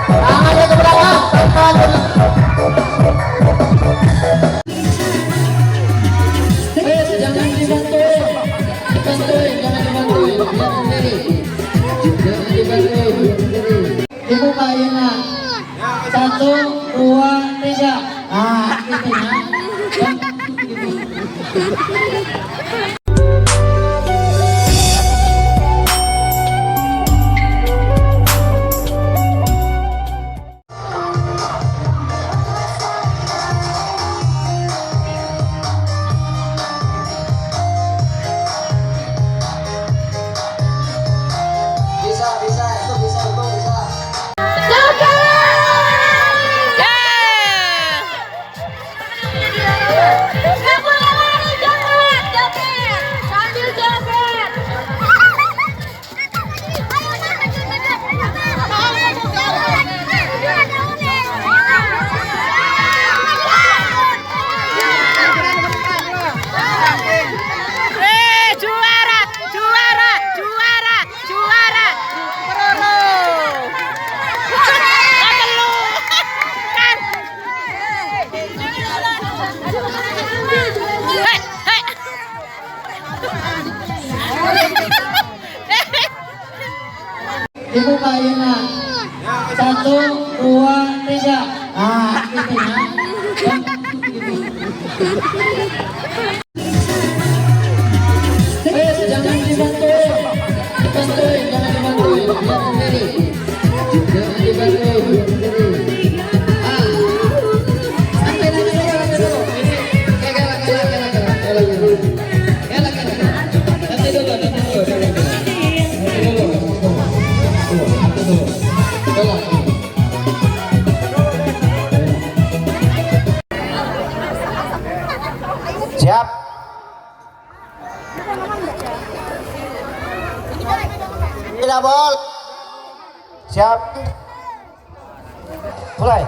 Tangannya ke belakang, tekan. Jangan dibantuin, jangan dibantuin, biar sendiri. Jangan dibantuin, biar sendiri. Dibuka Yuna. 1, 2, 3. Ah, gitu ya. Dibuka Yuna. 1, 2, 3. Ah, gitu ya. Jangan dibantuin, jangan dibantuin, biar sendiri. Jangan dibantuin, biar sendiri. Ah, sampai dulu. Ini gelak. Nanti dulu. Siap. Tidak bol. Siap. Mulai.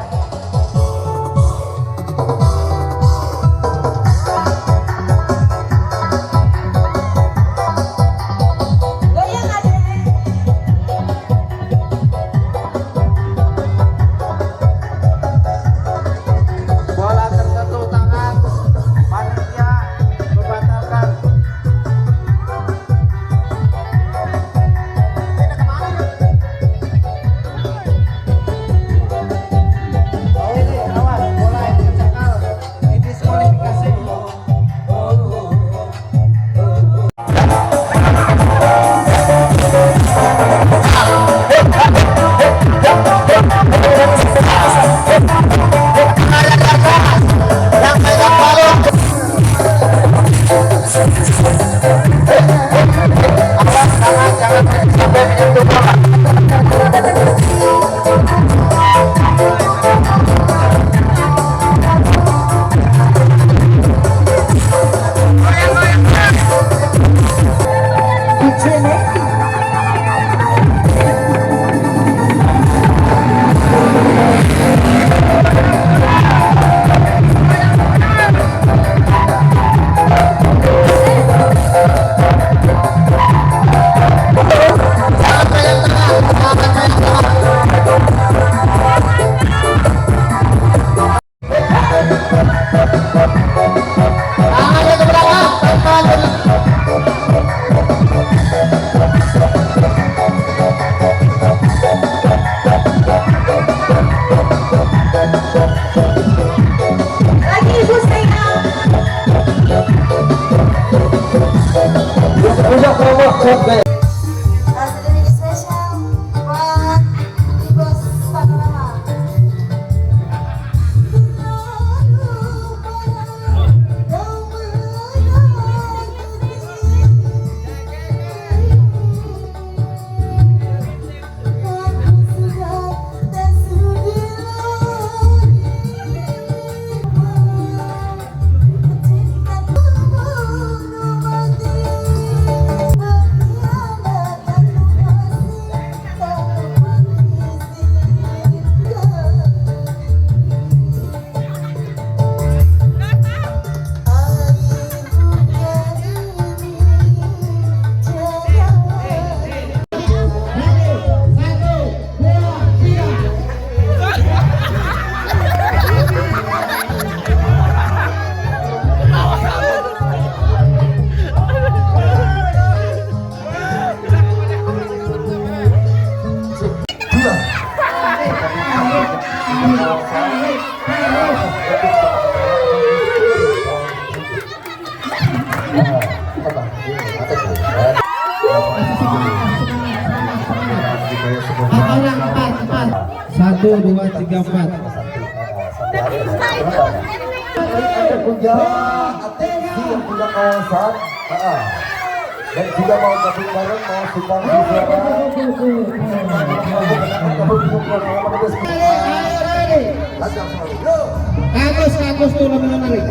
1, 2, 3, 4. Ada punya atensi yang punya kawasan. Dan juga mau gabung bareng, mau sumbang Agus tuh lebih menarik.